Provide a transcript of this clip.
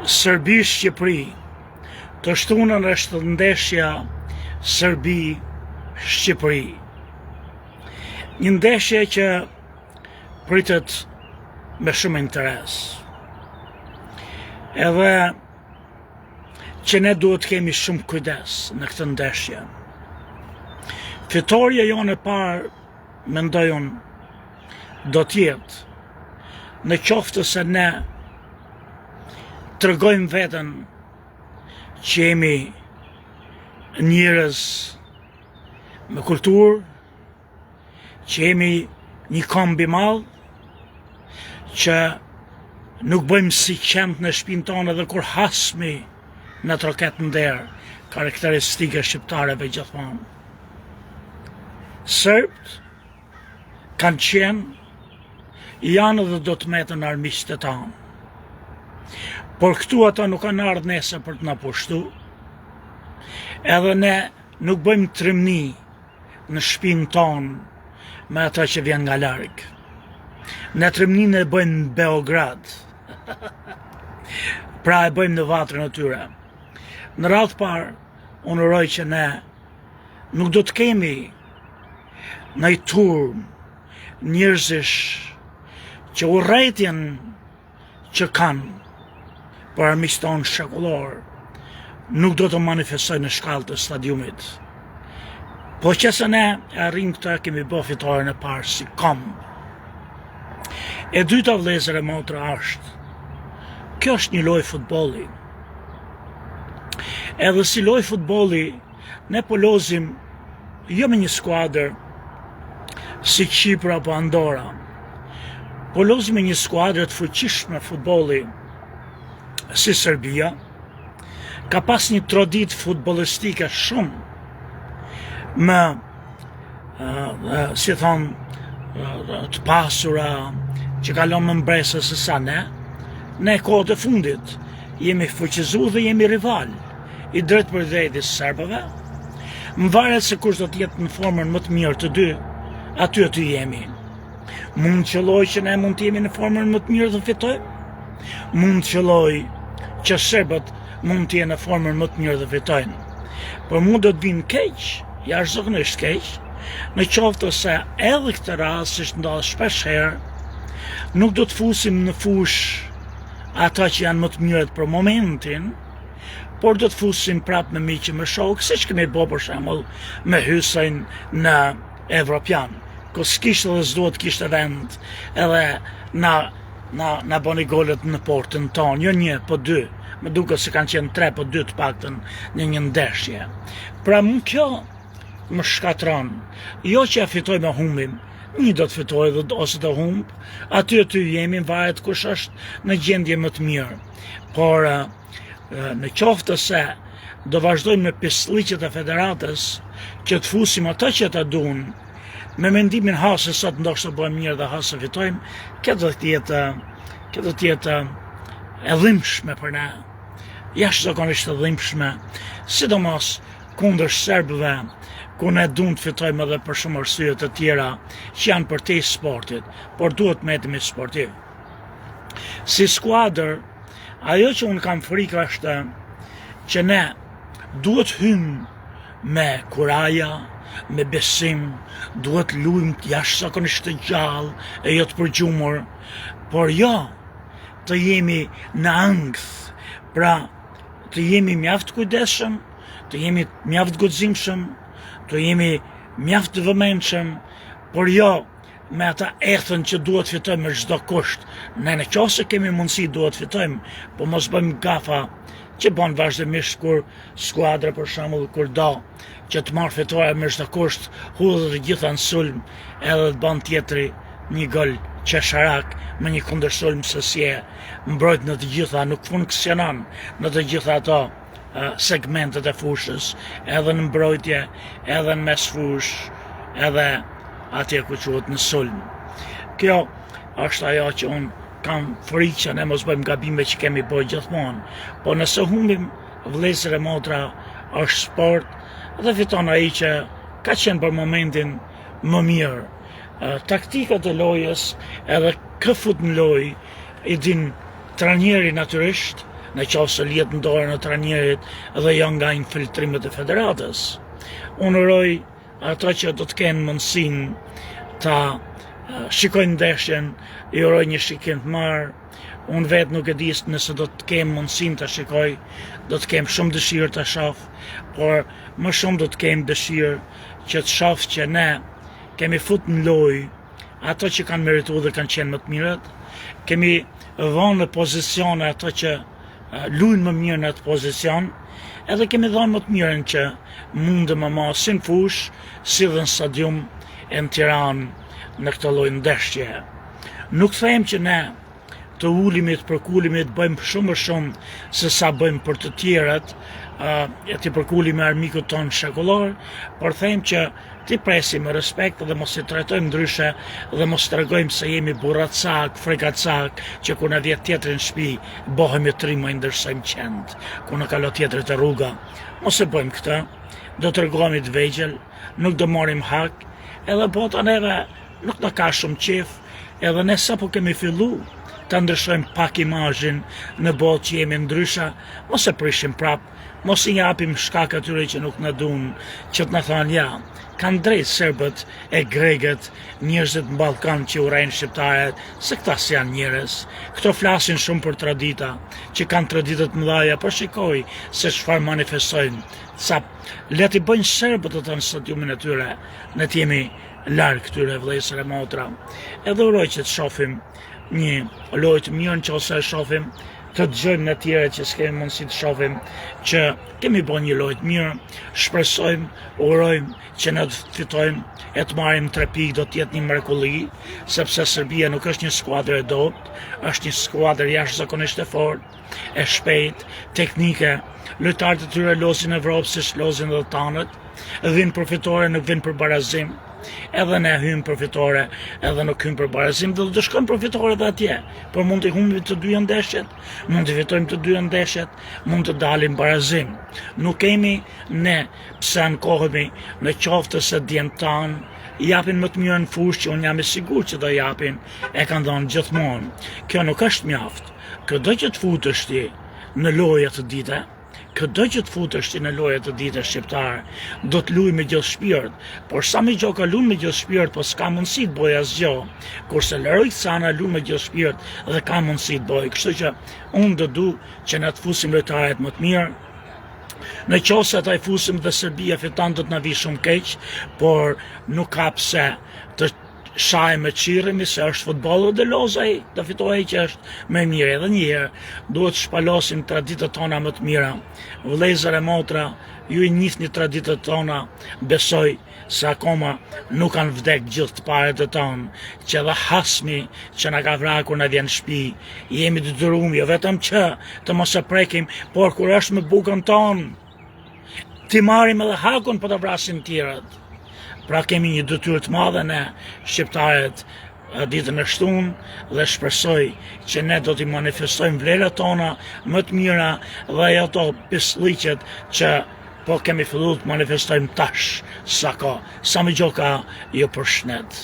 Serbi-Shqipëri. Të shtunën është ndeshja Serbi-Shqipëri. Një ndeshje që pritet me shumë interes. Edhe që ne duhet kemi shumë kujdes në këtë ndeshje. Fitorja jonë e parë, mendoj unë, do t'jetë në qoftë se ne tregojmë veten që jemi njerëz me kulturë, që jemi një kombi madh, që nuk bëjmë si qemt në shtëpinë tonë edhe kur hasmi në troket nder, karakteristike shqiptareve gjithmonë. Serbt kanë qenë, janë dhe do të metën armiqtë e tanë. Por këtu ata nuk kanë ardhur nesër për të na pushtu. Edhe ne nuk bëjmë trimni në shtëpinë tonë me ata që vjen nga larg. Ne trimnin e bëjmë në Beograd. Pra e bëjmë në vatrën e tyre. Në radhë parë, unë uroj që ne nuk do të kemi në i turm njerëzish që urrejtjen që kanë për armiqtë tonë shekullor nuk do të manifestoj në shkallë të stadiumit. Po që se ne arrim këta kemi bë fitoren e parë si komb. E dyta vëllezër e motra është, kjo është një lojë futbolli. Edhe si lojë futbolli, ne po lozim jo me një skuadër si Kipra apo Andora, po lozim me një skuadër të fuqishme futbolli si Serbia, ka pas një traditë futbollistike shumë më si thonë të pasura që kalon më mbresa se sa ne kohët e fundit jemi fuqizu dhe jemi rival i drejt për drejt i serbëve. Më varet se kush do të jetë në formën më të mirë të dy, aty jemi. Mund të qelloj që ne mund të jemi në formën më të mirë dhe fitojmë. Mund të qelloj që serbët mund të jenë në formën më të mirë dhe fitojnë. Por mund do të vinë keq, jashtëzakonisht keq, në qoftë se edhe këtë rast, siç ndodh shpesh herë, nuk do të fusim në fush ata që janë më të mirët për momentin, por do të fusim prapë me miqë me shokë, siç kemi bërë për shembull me Hysen në Evropian, ku s'kishte dhe s'duhet kishte vend, edhe na bëni golet në portën tonë, jo një, po dy. Më duket se kanë qenë 3 po 2 të paktën në një ndeshje. Pra kjo më shkatron. Jo që ja fitoj me humbim, një do të fitoj ose të humb, aty jemi, varet kush është në gjendje më të mirë. Por në qoftë se do vazhdojmë me pisliqet e federatës që të fusim ata që ta duan, me mendimin se sot ndoshta bëjmë mirë dhe se fitojmë, kjo do të jetë e dhimbshme për ne. Jashtëzakonisht e dhimbshme, sidomos kundër serbëve, ku ne duam të fitojmë edhe për shumë arsye të tjera që janë përtej sportit, por duhet me jetëmi sportiv. Si skuadër, ajo që unë kam frikë është që ne duhet hymë me kuraja, me besim, duhet luajmë jashtëzakonisht të gjallë e jo të përgjumur, por jo të jemi në angth, pra të jemi mjaft kujdesshëm, të jemi mjaft guximshëm, të jemi mjaft të vëmendshëm, por jo me ata ethën që duhet fitojmë me çdo kusht. Ne në qoftë se kemi mundësi duhet fitojmë, po mos bëjmë gafa që bën vazhdimisht kur skuadra për shembull kur do që të marrë fitore me çdo kusht, hudhë të gjitha në sulm, edhe të bën tjetri një gol qesharak me një kundërsulm sësie, mbrojt në të gjitha, nuk funksionon në të gjitha ato segmentet e fushës, edhe në mbrojtje, edhe në mes fush, edhe atje ku quhet në sulm. Kjo është ajo që unë kam frikë që ne mos bëjmë gabime që kemi bërë gjithmonë, po nëse humbim, vëllezër e motra, është sport dhe fiton ai që ka qenë për momentin më mirë. Taktikat e lojës edhe këfut në lojë i din trajneri natyrisht, në qoftë se lihet në dorën e trajnerit dhe jo nga infiltrimet e federatës. Unë uroj ata që do të kenë mundësinë ta shikojnë ndeshjen, i uroj një shikim të marrë. Unë vetë nuk e di nëse do të kem mundësinë ta shikoj, do të kem shumë dëshirë ta shoh, por më shumë do të kem dëshirë që të shoh që ne kemi fut në lojë ato që kanë merituar dhe kanë qenë më të mirët, kemi dhënë në pozicione ato që luajnë më mirë në atë pozicion, edhe kemi dhënë më të mirën që mundë më marr si në fush, si dhe në stadium e në Tiranë në këtë lloj ndeshje. Nuk them që ne të ulimit për kulimit bëjmë shumë më shumë se sa bëjmë për të tjerat, e të përkulim me armikut tonë shekullor, por them që ti presim me respekt dhe mos i trajtojmë ndryshe dhe mos tregojmë se jemi burracak, frekacak, që kur na vjet tjetri në shtëpi, bëhemi trim e ndërsojmë qend, kur na kalo tjetri te rruga. Mos e bëjmë këtë, do të rregohemi të vegjël, nuk do marrim hak, edhe bota neve nuk na ka shumë qef, edhe ne sapo kemi fillu të ndryshojmë pak imazhin në botë që jemi ndryshe, mos e prishim prap, mos i japim shkak atyre që nuk na duan, që të na thonë ja, kanë drejt serbët e gregët, njerëzit në Ballkan që urrejnë shqiptarët, se këta janë njerëz. Këto flasin shumë për tradita, që kanë tradita të mëdha, por shikoj se çfarë manifestojnë. Sa le të bëjnë serbët atë në stadiumin e tyre, ne të jemi larg këtyre vëllezër e motra. Edhe uroj që të shohim një lojë të mirë nëse e shohim, të dëgjojmë në tjere që s'kemi mundësi të shohim, që kemi bën një lojë të mirë, shpresojmë, urojmë që ne të fitojmë e të marrim 3 pikë, do të jetë një mrekulli, sepse Serbia nuk është një skuadër e dobët, është një skuadër jashtëzakonisht e fortë, e shpejtë, teknike, lojtarët e tyre losin në Evropë siç losin edhe tanët, vinë për fitore, nuk vinë për barazim. Edhe ne hymë për fitore, edhe nuk hymë për barazim, dhe do shkojmë për fitore dhe atje. Por mund të humbim të dyja ndeshjet, mund të fitojmë të dyja ndeshjet, mund të dalim barazim. Nuk kemi ne pse ankohemi në qoftë se djemtan japin më të mirë në fushë, që unë jam i sigurt që do japin, e kanë dhënë gjithmonë. Kjo nuk është mjaft. Këdo që të futesh ti në lojë të dite, këdo që të futesh ti në lojë të dite shqiptare, do të luaj me gjithë shpirt, por sa më gjoka luan me gjithë shpirt, po s'ka mundësi të bëj asgjë. Kurse Leroy Sana luan me gjithë shpirt dhe ka mundësi të bëj. Kështu që unë do du që na të fusim lojtarët më të mirë. Në qoftë se ata i fusim dhe Serbia fiton, do të na vi shumë keq, por nuk ka pse të shaj me qirremi se është futbolli dhe lozaj të fitojë që është më mirë. Edhe një herë duhet të shpalosim traditat tona më të mira. Vëllezër e motra, ju i njihni traditat tona, besoj se akoma nuk kanë vdek gjithë të parët e tonë, që edhe hasmi që na ka vrakur na vjen në shtëpi, jemi detyruar jo vetëm që të mos e prekim, por kur është me bukën tonë, ti marrim edhe hakun për të vrasin tjerët. Pra kemi një detyrë të madhe ne shqiptarët ditën e shtunë dhe shpresoj që ne do t'i manifestojmë vlerat tona më të mira dhe ato pislliqet që po kemi filluar të manifestojmë tash sa më gjoka jo për shnet.